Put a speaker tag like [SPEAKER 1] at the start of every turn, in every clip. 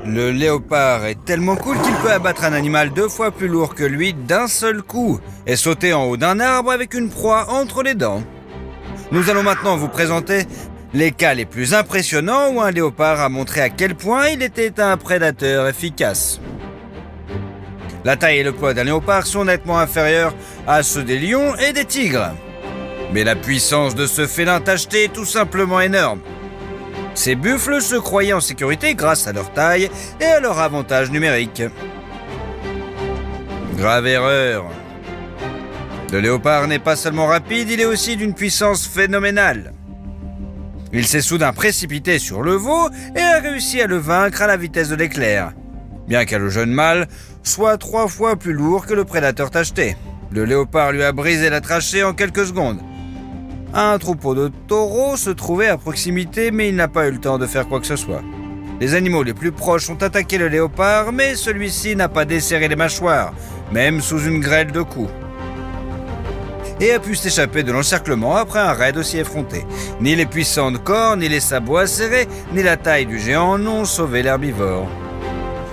[SPEAKER 1] Le léopard est tellement cool qu'il peut abattre un animal 2 fois plus lourd que lui d'un seul coup et sauter en haut d'un arbre avec une proie entre les dents. Nous allons maintenant vous présenter les cas les plus impressionnants où un léopard a montré à quel point il était un prédateur efficace. La taille et le poids d'un léopard sont nettement inférieurs à ceux des lions et des tigres. Mais la puissance de ce félin tacheté est tout simplement énorme. Ces buffles se croyaient en sécurité grâce à leur taille et à leur avantage numérique. Grave erreur. Le léopard n'est pas seulement rapide, il est aussi d'une puissance phénoménale. Il s'est soudain précipité sur le veau et a réussi à le vaincre à la vitesse de l'éclair, bien que le jeune mâle soit 3 fois plus lourd que le prédateur tacheté. Le léopard lui a brisé la trachée en quelques secondes. Un troupeau de taureaux se trouvait à proximité, mais il n'a pas eu le temps de faire quoi que ce soit. Les animaux les plus proches ont attaqué le léopard, mais celui-ci n'a pas desserré les mâchoires, même sous une grêle de coups, et a pu s'échapper de l'encerclement après un raid aussi effronté. Ni les puissantes cornes, ni les sabots acérés, ni la taille du géant n'ont sauvé l'herbivore.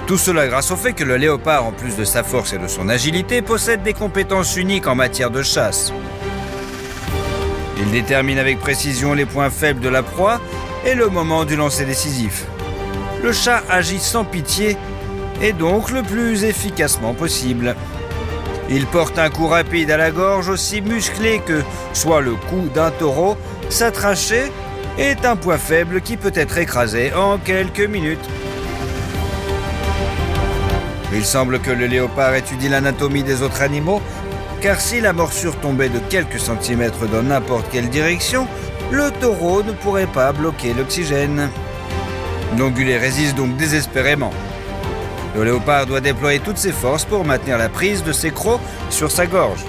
[SPEAKER 1] Tout cela grâce au fait que le léopard, en plus de sa force et de son agilité, possède des compétences uniques en matière de chasse. Il détermine avec précision les points faibles de la proie et le moment du lancer décisif. Le chat agit sans pitié et donc le plus efficacement possible. Il porte un coup rapide à la gorge aussi musclé que soit le cou d'un taureau, sa trachée est un point faible qui peut être écrasé en quelques minutes. Il semble que le léopard étudie l'anatomie des autres animaux, car si la morsure tombait de quelques centimètres dans n'importe quelle direction, le taureau ne pourrait pas bloquer l'oxygène. L'ongulé résiste donc désespérément. Le léopard doit déployer toutes ses forces pour maintenir la prise de ses crocs sur sa gorge.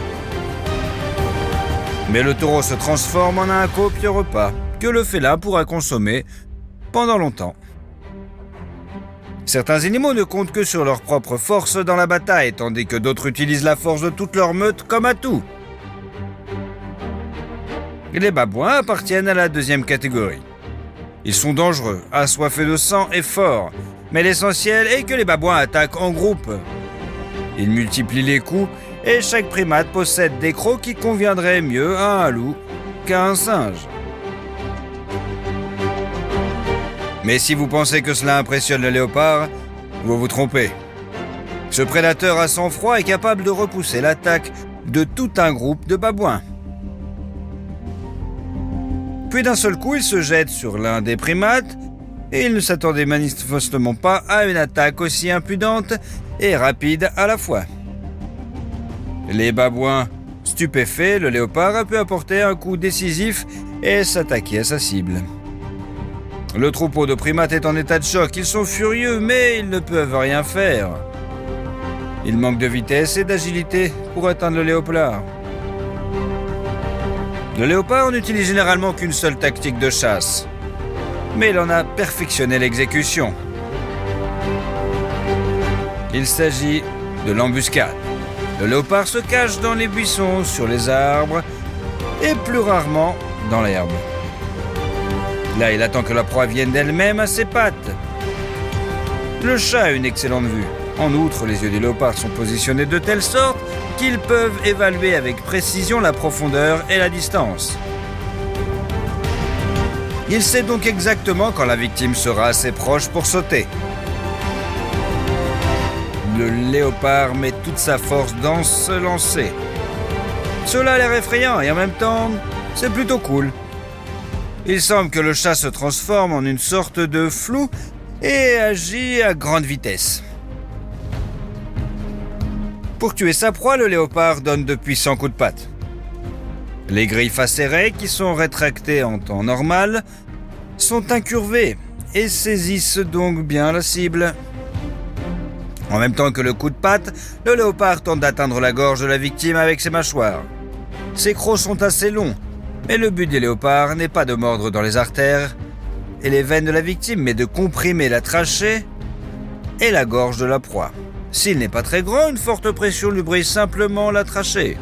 [SPEAKER 1] Mais le taureau se transforme en un copieux repas que le félin pourra consommer pendant longtemps. Certains animaux ne comptent que sur leur propre force dans la bataille, tandis que d'autres utilisent la force de toute leur meute comme atout. Les babouins appartiennent à la deuxième catégorie. Ils sont dangereux, assoiffés de sang et forts, mais l'essentiel est que les babouins attaquent en groupe. Ils multiplient les coups et chaque primate possède des crocs qui conviendraient mieux à un loup qu'à un singe. Mais si vous pensez que cela impressionne le léopard, vous vous trompez. Ce prédateur à sang-froid est capable de repousser l'attaque de tout un groupe de babouins. Puis d'un seul coup, il se jette sur l'un des primates et il ne s'attendait manifestement pas à une attaque aussi impudente et rapide à la fois. Les babouins stupéfaits, le léopard a pu apporter un coup décisif et s'attaquer à sa cible. Le troupeau de primates est en état de choc, ils sont furieux, mais ils ne peuvent rien faire. Ils manquent de vitesse et d'agilité pour atteindre le léopard. Le léopard n'utilise généralement qu'une seule tactique de chasse, mais il en a perfectionné l'exécution. Il s'agit de l'embuscade. Le léopard se cache dans les buissons, sur les arbres et plus rarement dans l'herbe. Là, il attend que la proie vienne d'elle-même à ses pattes. Le chat a une excellente vue. En outre, les yeux du léopard sont positionnés de telle sorte qu'ils peuvent évaluer avec précision la profondeur et la distance. Il sait donc exactement quand la victime sera assez proche pour sauter. Le léopard met toute sa force dans ce lancer. Cela a l'air effrayant et en même temps, c'est plutôt cool. Il semble que le chat se transforme en une sorte de flou et agit à grande vitesse. Pour tuer sa proie, le léopard donne de puissants coups de patte. Les griffes acérées, qui sont rétractées en temps normal, sont incurvées et saisissent donc bien la cible. En même temps que le coup de patte, le léopard tente d'atteindre la gorge de la victime avec ses mâchoires. Ses crocs sont assez longs, mais le but des léopards n'est pas de mordre dans les artères et les veines de la victime, mais de comprimer la trachée et la gorge de la proie. S'il n'est pas très grand, une forte pression lui brise simplement la trachée.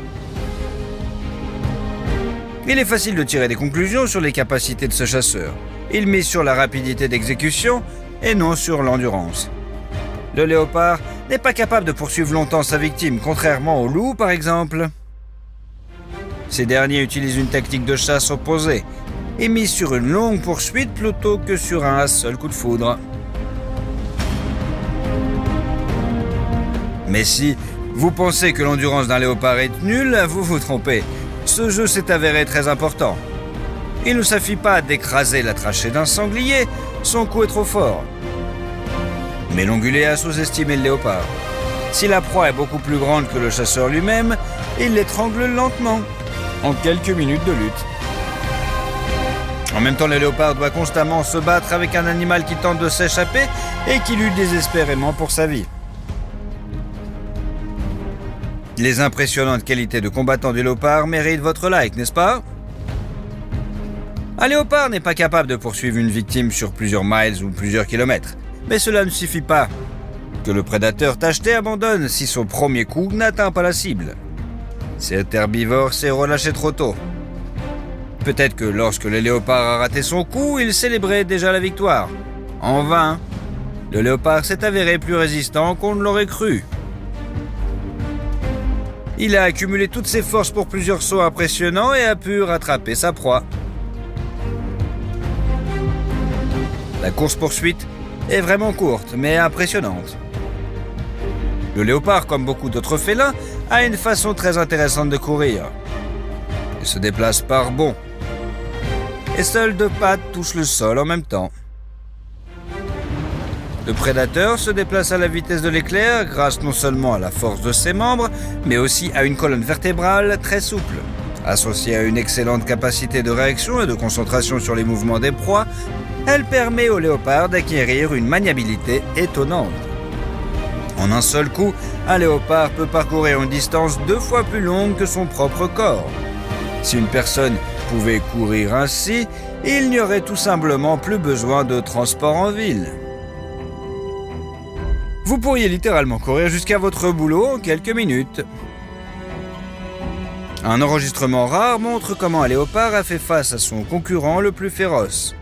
[SPEAKER 1] Il est facile de tirer des conclusions sur les capacités de ce chasseur. Il mise sur la rapidité d'exécution et non sur l'endurance. Le léopard n'est pas capable de poursuivre longtemps sa victime, contrairement au loup par exemple. Ces derniers utilisent une tactique de chasse opposée et misent sur une longue poursuite plutôt que sur un seul coup de foudre. Mais si vous pensez que l'endurance d'un léopard est nulle, vous vous trompez. Ce jeu s'est avéré très important. Il ne suffit pas d'écraser la trachée d'un sanglier, son coup est trop fort. Mais l'ongulé a sous-estimé le léopard. Si la proie est beaucoup plus grande que le chasseur lui-même, il l'étrangle lentement, en quelques minutes de lutte. En même temps, le léopard doit constamment se battre avec un animal qui tente de s'échapper et qui lutte désespérément pour sa vie. Les impressionnantes qualités de combattant du léopard méritent votre like, n'est-ce pas? Un léopard n'est pas capable de poursuivre une victime sur plusieurs miles ou plusieurs kilomètres. Mais cela ne suffit pas. Que le prédateur tacheté abandonne si son premier coup n'atteint pas la cible. Cet herbivore s'est relâché trop tôt. Peut-être que lorsque le léopard a raté son coup, il célébrait déjà la victoire. En vain. Le léopard s'est avéré plus résistant qu'on ne l'aurait cru. Il a accumulé toutes ses forces pour plusieurs sauts impressionnants et a pu rattraper sa proie. La course-poursuite est vraiment courte, mais impressionnante. Le léopard, comme beaucoup d'autres félins, a une façon très intéressante de courir. Il se déplace par bonds. Et seules deux pattes touchent le sol en même temps. Le prédateur se déplace à la vitesse de l'éclair grâce non seulement à la force de ses membres, mais aussi à une colonne vertébrale très souple. Associée à une excellente capacité de réaction et de concentration sur les mouvements des proies, elle permet au léopard d'acquérir une maniabilité étonnante. En un seul coup, un léopard peut parcourir une distance 2 fois plus longue que son propre corps. Si une personne pouvait courir ainsi, il n'y aurait tout simplement plus besoin de transport en ville. Vous pourriez littéralement courir jusqu'à votre boulot en quelques minutes. Un enregistrement rare montre comment un léopard a fait face à son concurrent le plus féroce.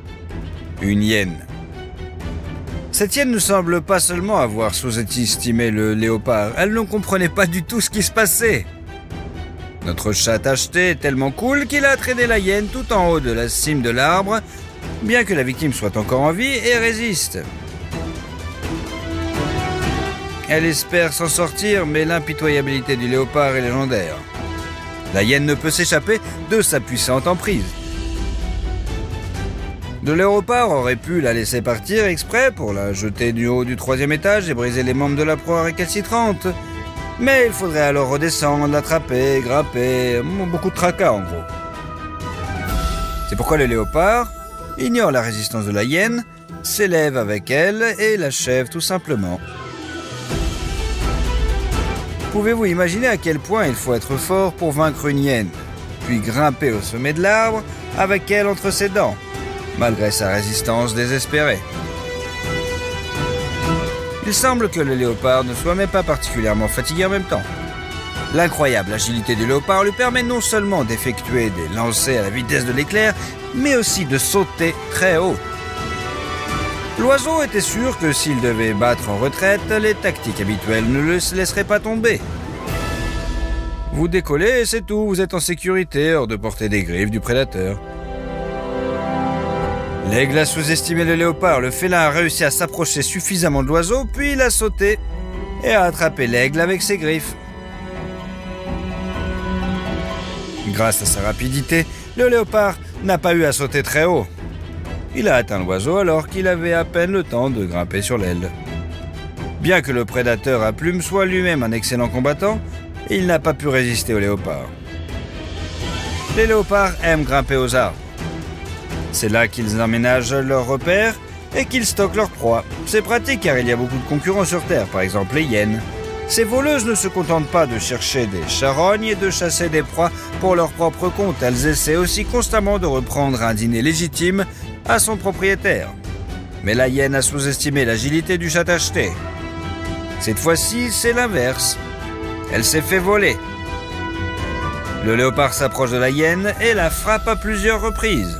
[SPEAKER 1] Une hyène. Cette hyène ne semble pas seulement avoir sous-estimé le léopard, elle ne comprenait pas du tout ce qui se passait. Notre chat tacheté est tellement cool qu'il a traîné la hyène tout en haut de la cime de l'arbre, bien que la victime soit encore en vie et résiste. Elle espère s'en sortir, mais l'impitoyabilité du léopard est légendaire. La hyène ne peut s'échapper de sa puissante emprise. Le léopard aurait pu la laisser partir exprès pour la jeter du haut du 3e étage et briser les membres de la proie récalcitrante. Mais il faudrait alors redescendre, l'attraper, grimper, beaucoup de tracas en gros. C'est pourquoi le léopard ignore la résistance de la hyène, s'élève avec elle et l'achève tout simplement. Pouvez-vous imaginer à quel point il faut être fort pour vaincre une hyène, puis grimper au sommet de l'arbre avec elle entre ses dents, malgré sa résistance désespérée? Il semble que le léopard ne soit même pas particulièrement fatigué en même temps. L'incroyable agilité du léopard lui permet non seulement d'effectuer des lancers à la vitesse de l'éclair, mais aussi de sauter très haut. L'oiseau était sûr que s'il devait battre en retraite, les tactiques habituelles ne le laisseraient pas tomber. Vous décollez et c'est tout, vous êtes en sécurité hors de portée des griffes du prédateur. L'aigle a sous-estimé le léopard, le félin a réussi à s'approcher suffisamment de l'oiseau, puis il a sauté et a attrapé l'aigle avec ses griffes. Grâce à sa rapidité, le léopard n'a pas eu à sauter très haut. Il a atteint l'oiseau alors qu'il avait à peine le temps de grimper sur l'aile. Bien que le prédateur à plumes soit lui-même un excellent combattant, il n'a pas pu résister au léopard. Les léopards aiment grimper aux arbres. C'est là qu'ils emménagent leurs repères et qu'ils stockent leurs proies. C'est pratique car il y a beaucoup de concurrents sur Terre, par exemple les hyènes. Ces voleuses ne se contentent pas de chercher des charognes et de chasser des proies pour leur propre compte. Elles essaient aussi constamment de reprendre un dîner légitime à son propriétaire. Mais la hyène a sous-estimé l'agilité du chat tacheté. Cette fois-ci, c'est l'inverse. Elle s'est fait voler. Le léopard s'approche de la hyène et la frappe à plusieurs reprises.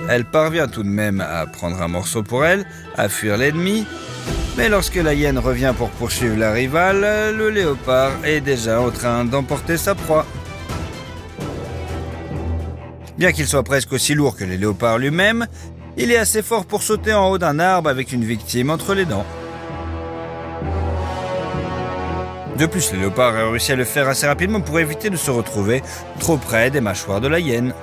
[SPEAKER 1] Elle parvient tout de même à prendre un morceau pour elle, à fuir l'ennemi, mais lorsque la hyène revient pour poursuivre la rivale, le léopard est déjà en train d'emporter sa proie. Bien qu'il soit presque aussi lourd que le léopard lui-même, il est assez fort pour sauter en haut d'un arbre avec une victime entre les dents. De plus, le léopard a réussi à le faire assez rapidement pour éviter de se retrouver trop près des mâchoires de la hyène.